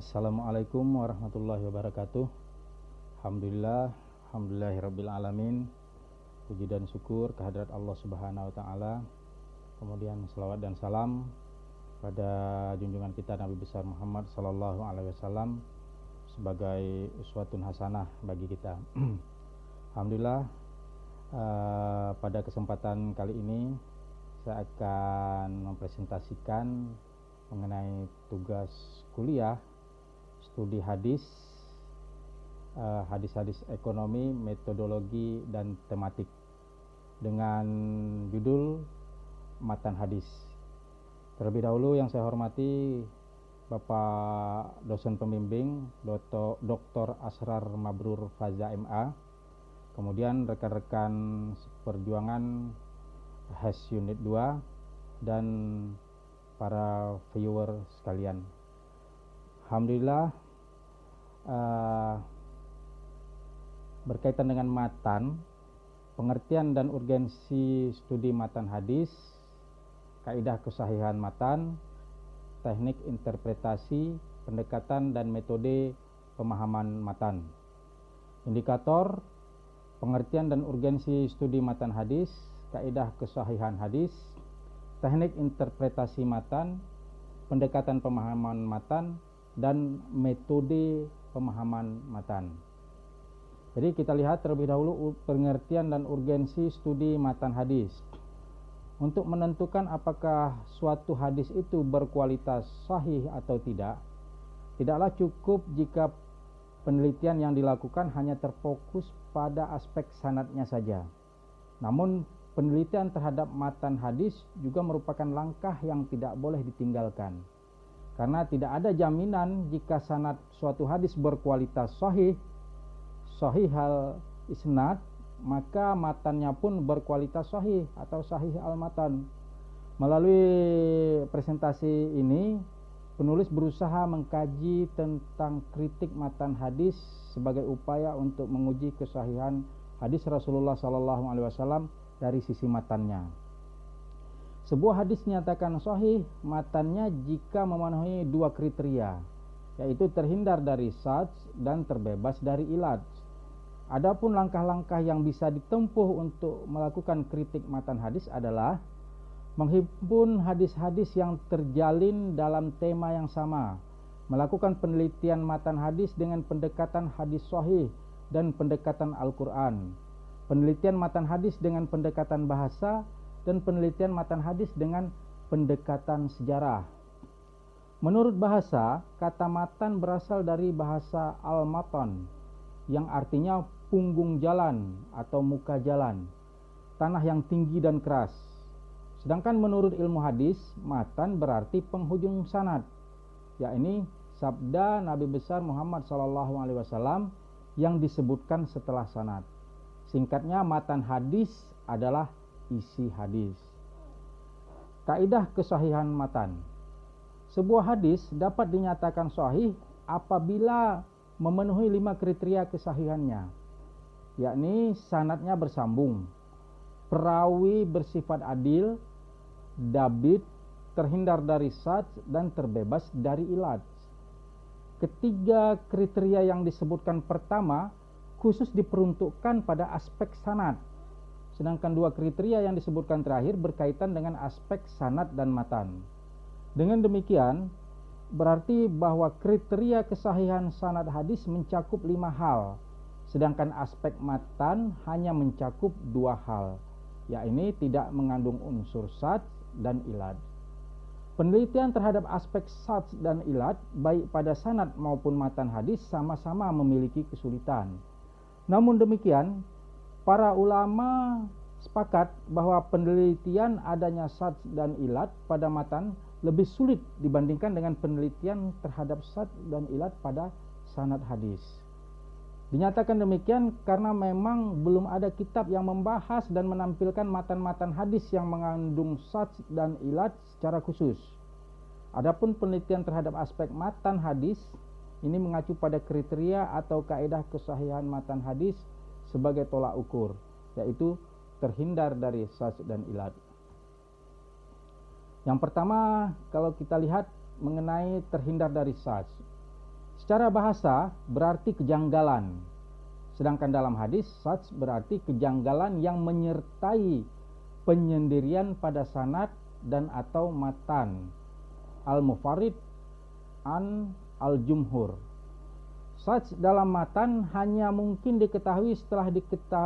Assalamualaikum warahmatullahi wabarakatuh. Alhamdulillahirabbil alamin. Puji dan syukur kehadirat Allah Subhanahu wa taala. Kemudian selawat dan salam pada junjungan kita Nabi besar Muhammad sallallahu alaihi wasallam sebagai uswatun hasanah bagi kita. Alhamdulillah, pada kesempatan kali ini saya akan mempresentasikan mengenai tugas kuliah studi hadis, hadis-hadis ekonomi, metodologi dan tematik dengan judul matan hadis. Terlebih dahulu yang saya hormati Bapak dosen pembimbing Dr. Asrar Mabrur Faza MA, kemudian rekan-rekan perjuangan HES Unit 2 dan para viewer sekalian. Alhamdulillah, berkaitan dengan matan, pengertian dan urgensi studi matan hadis, kaidah kesahihan matan, teknik interpretasi, pendekatan dan metode pemahaman matan. Indikator pengertian dan urgensi studi matan hadis, kaidah kesahihan hadis, teknik interpretasi matan, pendekatan pemahaman matan, dan metode pemahaman matan. Jadi kita lihat terlebih dahulu pengertian dan urgensi studi matan hadis. Untuk menentukan apakah suatu hadis itu berkualitas sahih atau tidak, tidaklah cukup jika penelitian yang dilakukan hanya terfokus pada aspek sanadnya saja. Namun penelitian terhadap matan hadis juga merupakan langkah yang tidak boleh ditinggalkan. Karena tidak ada jaminan jika sanad suatu hadis berkualitas sahih hal isnad, maka matannya pun berkualitas sahih atau sahih al-matan. Melalui presentasi ini, penulis berusaha mengkaji tentang kritik matan hadis sebagai upaya untuk menguji kesahihan hadis Rasulullah SAW dari sisi matannya. Sebuah hadis nyatakan sahih matannya jika memenuhi dua kriteria, yaitu terhindar dari syadz dan terbebas dari ilad. Adapun langkah-langkah yang bisa ditempuh untuk melakukan kritik matan hadis adalah menghimpun hadis-hadis yang terjalin dalam tema yang sama, melakukan penelitian matan hadis dengan pendekatan hadis sahih dan pendekatan Al-Quran, penelitian matan hadis dengan pendekatan bahasa, dan penelitian matan hadis dengan pendekatan sejarah. Menurut bahasa, kata matan berasal dari bahasa al-matan yang artinya punggung jalan atau muka jalan, tanah yang tinggi dan keras. Sedangkan menurut ilmu hadis, matan berarti penghujung sanad, yakni sabda Nabi besar Muhammad SAW yang disebutkan setelah sanad. Singkatnya, matan hadis adalah isi hadis. Kaidah kesahihan matan. Sebuah hadis dapat dinyatakan sahih apabila memenuhi 5 kriteria kesahihannya, yakni sanadnya bersambung, perawi bersifat adil, dabit, terhindar dari syadz dan terbebas dari ilad. Ketiga kriteria yang disebutkan pertama khusus diperuntukkan pada aspek sanad, sedangkan 2 kriteria yang disebutkan terakhir berkaitan dengan aspek sanad dan matan. Dengan demikian, berarti bahwa kriteria kesahihan sanad hadis mencakup 5 hal, sedangkan aspek matan hanya mencakup 2 hal, yakni tidak mengandung unsur syadz dan ilad. Penelitian terhadap aspek syadz dan ilad, baik pada sanad maupun matan hadis, sama-sama memiliki kesulitan. Namun demikian, para ulama sepakat bahwa penelitian adanya syadz dan ilad pada matan lebih sulit dibandingkan dengan penelitian terhadap syadz dan ilad pada sanad hadis. Dinyatakan demikian karena memang belum ada kitab yang membahas dan menampilkan matan-matan hadis yang mengandung syadz dan ilad secara khusus. Adapun penelitian terhadap aspek matan hadis ini mengacu pada kriteria atau kaidah kesahihan matan hadis sebagai tolak ukur, yaitu terhindar dari syadz dan ilad. Yang pertama, kalau kita lihat mengenai terhindar dari syadz. Secara bahasa berarti kejanggalan. Sedangkan dalam hadis, syadz berarti kejanggalan yang menyertai penyendirian pada sanad dan atau matan. Al-Mufarrid an al-Jumhur. Syadz dalam matan hanya mungkin diketahui setelah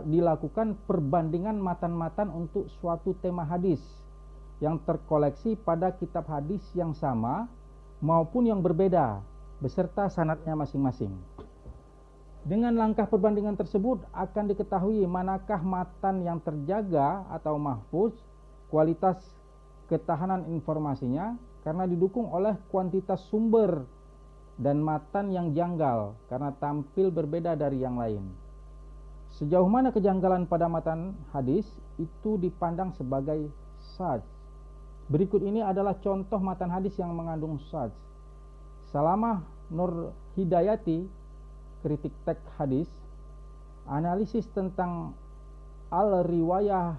dilakukan perbandingan matan-matan untuk suatu tema hadis yang terkoleksi pada kitab hadis yang sama maupun yang berbeda beserta sanadnya masing-masing. Dengan langkah perbandingan tersebut akan diketahui manakah matan yang terjaga atau mahfuz, kualitas ketahanan informasinya karena didukung oleh kuantitas sumber, dan matan yang janggal karena tampil berbeda dari yang lain. Sejauh mana kejanggalan pada matan hadis itu dipandang sebagai syadz. Berikut ini adalah contoh matan hadis yang mengandung syadz. Salamah Nur Hidayati, kritik teks hadis, analisis tentang al-riwayah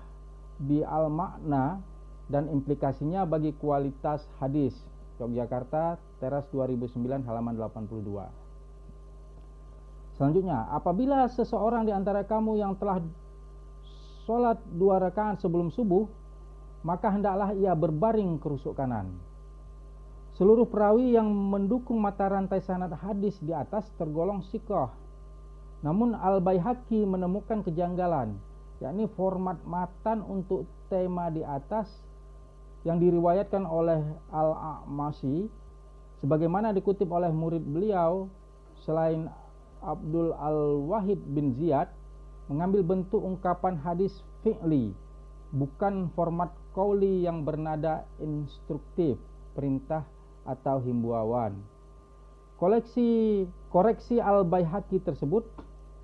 bi al-makna dan implikasinya bagi kualitas hadis. Yogyakarta, Teras 2009 halaman 82. Selanjutnya, apabila seseorang di antara kamu yang telah sholat 2 rakaat sebelum subuh, maka hendaklah ia berbaring ke rusuk kanan. Seluruh perawi yang mendukung mata rantai sanad hadis di atas tergolong siqah. Namun Al-Baihaqi menemukan kejanggalan, yakni format matan untuk tema di atas yang diriwayatkan oleh Al-A'mashi sebagaimana dikutip oleh murid beliau selain Abdul Al-Wahid bin Ziyad, mengambil bentuk ungkapan hadis fi'li, bukan format qauli yang bernada instruktif, perintah atau himbauan. Koreksi Al-Baihaqi tersebut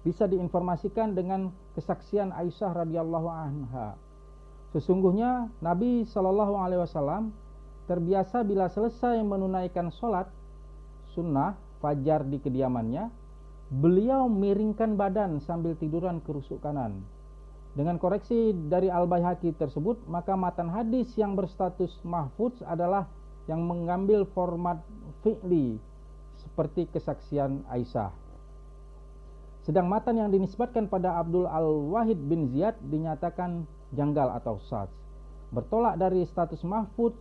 bisa diinformasikan dengan kesaksian Aisyah radhiyallahu anha. Sesungguhnya Nabi SAW terbiasa bila selesai menunaikan sholat sunnah fajar di kediamannya, beliau miringkan badan sambil tiduran ke rusuk kanan. Dengan koreksi dari Al-Baihaqi tersebut, maka matan hadis yang berstatus mahfuz adalah yang mengambil format fi'li seperti kesaksian Aisyah. Sedang matan yang dinisbatkan pada Abdul Al-Wahid bin Ziyad dinyatakan janggal atau syadz. Bertolak dari status mahfuz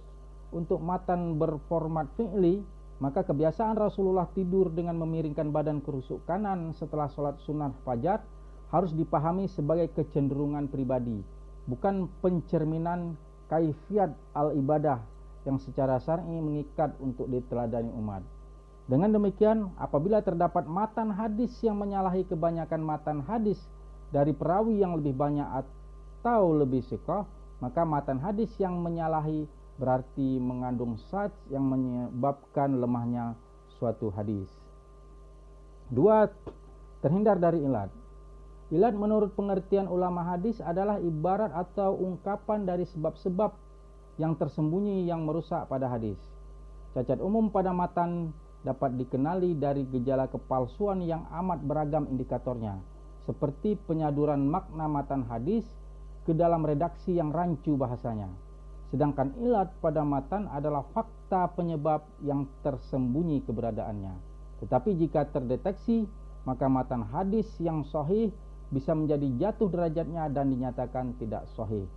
untuk matan berformat fi'li, maka kebiasaan Rasulullah tidur dengan memiringkan badan ke rusuk kanan setelah sholat sunnah fajar harus dipahami sebagai kecenderungan pribadi, bukan pencerminan kaifiat al-ibadah yang secara syar'i mengikat untuk diteladani umat. Dengan demikian, apabila terdapat matan hadis yang menyalahi kebanyakan matan hadis dari perawi yang lebih banyak atau lebih siqah, maka matan hadis yang menyalahi berarti mengandung syadz yang menyebabkan lemahnya suatu hadis. 2. Terhindar dari ilat. Ilat menurut pengertian ulama hadis adalah ibarat atau ungkapan dari sebab-sebab yang tersembunyi yang merusak pada hadis. Cacat umum pada matan dapat dikenali dari gejala kepalsuan yang amat beragam indikatornya, seperti penyaduran makna matan hadis ke dalam redaksi yang rancu bahasanya. Sedangkan ilat pada matan adalah fakta penyebab yang tersembunyi keberadaannya. Tetapi jika terdeteksi, maka matan hadis yang sahih bisa menjadi jatuh derajatnya dan dinyatakan tidak sahih.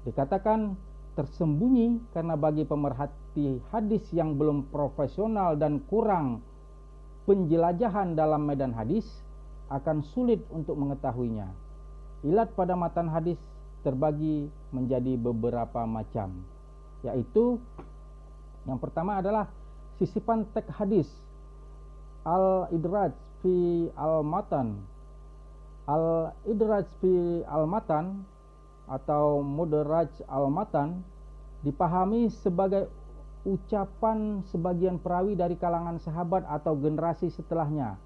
Dikatakan tersembunyi karena bagi pemerhati hadis yang belum profesional dan kurang penjelajahan dalam medan hadis akan sulit untuk mengetahuinya. Ilat pada matan hadis terbagi menjadi beberapa macam, yaitu yang pertama adalah sisipan teks hadis, al-idraj fi al-matan. Al-idraj fi al-matan atau mudraj al-matan dipahami sebagai ucapan sebagian perawi dari kalangan sahabat atau generasi setelahnya,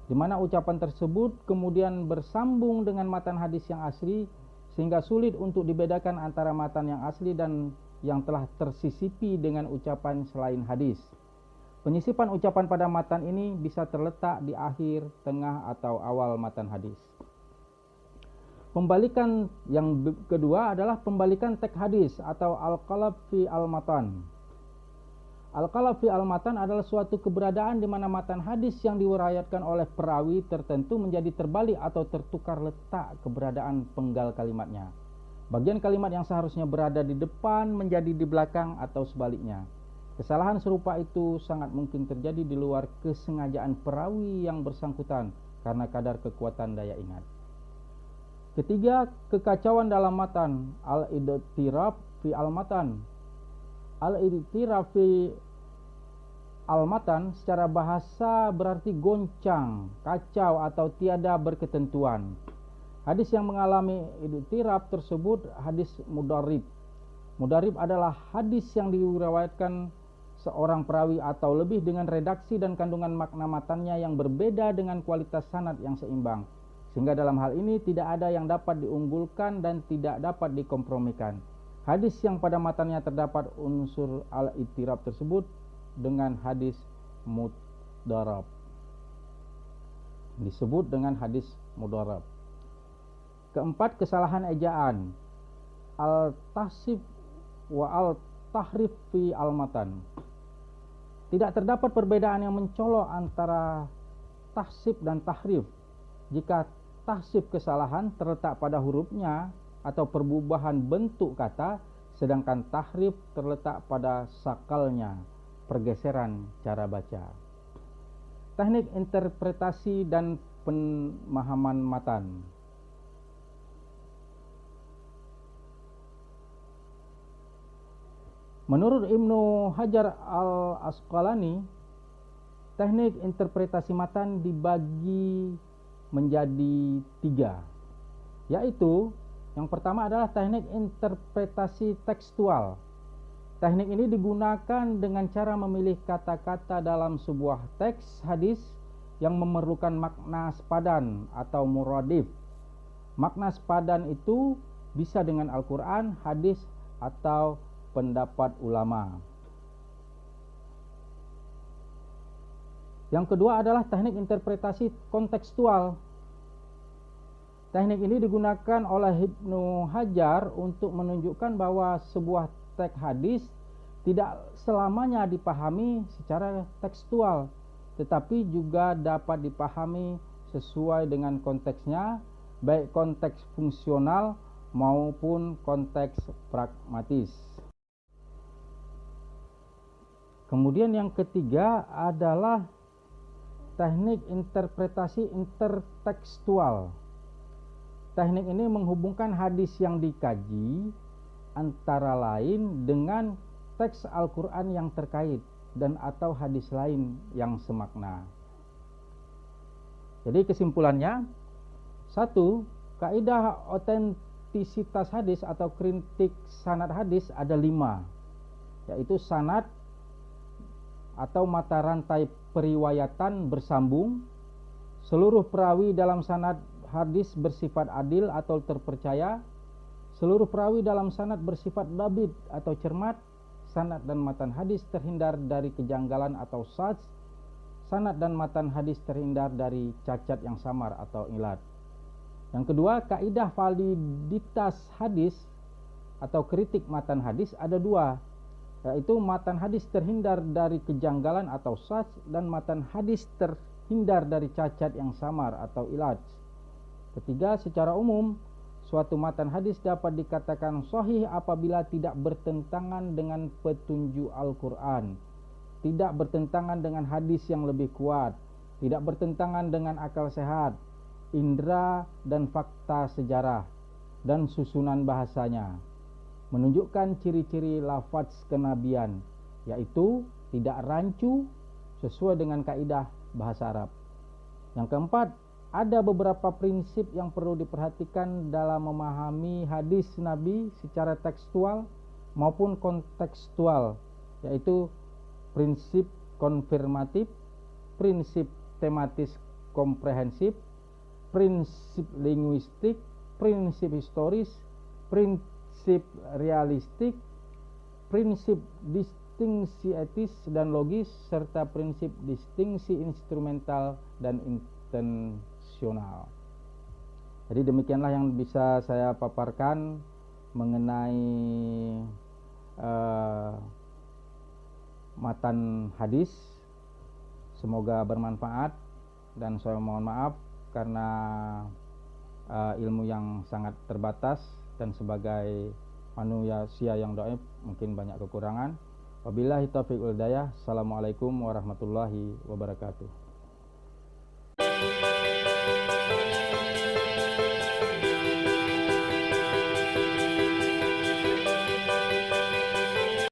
di mana ucapan tersebut kemudian bersambung dengan matan hadis yang asli sehingga sulit untuk dibedakan antara matan yang asli dan yang telah tersisipi dengan ucapan selain hadis. Penyisipan ucapan pada matan ini bisa terletak di akhir, tengah atau awal matan hadis. Pembalikan yang kedua adalah pembalikan teks hadis atau al-qalab fi al-matan. Al-qalab fi al-matan adalah suatu keberadaan di mana matan hadis yang diuraikan oleh perawi tertentu menjadi terbalik atau tertukar letak keberadaan penggal kalimatnya. Bagian kalimat yang seharusnya berada di depan menjadi di belakang atau sebaliknya. Kesalahan serupa itu sangat mungkin terjadi di luar kesengajaan perawi yang bersangkutan karena kadar kekuatan daya ingat. Ketiga, kekacauan dalam matan. Al-idtirab fi al-matan. Al-idtirab fi al-matan secara bahasa berarti goncang, kacau atau tiada berketentuan. Hadis yang mengalami idtirab tersebut hadis mudarrib. Mudarrib adalah hadis yang diriwayatkan seorang perawi atau lebih dengan redaksi dan kandungan makna matannya yang berbeda dengan kualitas sanad yang seimbang. Sehingga dalam hal ini tidak ada yang dapat diunggulkan dan tidak dapat dikompromikan. Hadis yang pada matannya terdapat unsur al-idtirab tersebut dengan hadis mudarrab. Disebut dengan hadis mudarrab. Keempat, kesalahan ejaan. Al-tahsib wa al-tahrif fi al-matan. Tidak terdapat perbedaan yang mencolok antara tahsib dan tahrif. Jika tahsib kesalahan terletak pada hurufnya atau perubahan bentuk kata, sedangkan tahrif terletak pada sakalnya, pergeseran cara baca. Teknik interpretasi dan pemahaman matan. Menurut Ibnu Hajar al-Asqalani, teknik interpretasi matan dibagi menjadi 3, yaitu yang pertama adalah teknik interpretasi tekstual. Teknik ini digunakan dengan cara memilih kata-kata dalam sebuah teks hadis yang memerlukan makna sepadan atau muradif. Makna sepadan itu bisa dengan Al-Quran, hadis, atau pendapat ulama. Yang kedua adalah teknik interpretasi kontekstual. Teknik ini digunakan oleh Ibnu Hajar untuk menunjukkan bahwa sebuah teks hadis tidak selamanya dipahami secara tekstual, tetapi juga dapat dipahami sesuai dengan konteksnya, baik konteks fungsional maupun konteks pragmatis. Kemudian yang ketiga adalah teknik interpretasi intertekstual. Teknik ini menghubungkan hadis yang dikaji antara lain dengan teks Al-Quran yang terkait dan atau hadis lain yang semakna. Jadi kesimpulannya, 1. Kaidah otentisitas hadis atau kritik sanad hadis ada 5, yaitu sanad atau mata rantai periwayatan bersambung. Seluruh perawi dalam sanad hadis bersifat adil atau terpercaya. Seluruh perawi dalam sanad bersifat dabit atau cermat. Sanad dan matan hadis terhindar dari kejanggalan atau syadz. Sanad dan matan hadis terhindar dari cacat yang samar atau ilat. Yang kedua, kaidah validitas hadis atau kritik matan hadis ada 2, yaitu matan hadis terhindar dari kejanggalan atau syadz dan matan hadis terhindar dari cacat yang samar atau ilat. Ketiga, secara umum suatu matan hadis dapat dikatakan sahih apabila tidak bertentangan dengan petunjuk Al-Quran, tidak bertentangan dengan hadis yang lebih kuat, tidak bertentangan dengan akal sehat, indera dan fakta sejarah, dan susunan bahasanya. Menunjukkan ciri-ciri lafaz kenabian, yaitu tidak rancu sesuai dengan kaidah bahasa Arab. Yang keempat, ada beberapa prinsip yang perlu diperhatikan dalam memahami hadis Nabi secara tekstual maupun kontekstual, yaitu prinsip konfirmatif, prinsip tematis komprehensif, prinsip linguistik, prinsip historis, prinsip realistik, prinsip distingsi etis dan logis, serta prinsip distingsi instrumental dan intensional. Jadi demikianlah yang bisa saya paparkan mengenai matan hadis. Semoga bermanfaat, dan saya mohon maaf karena ilmu yang sangat terbatas, dan sebagai manusia yang dhaif mungkin banyak kekurangan. Wabillahi taufiq wal hidayah. Assalamualaikum warahmatullahi wabarakatuh.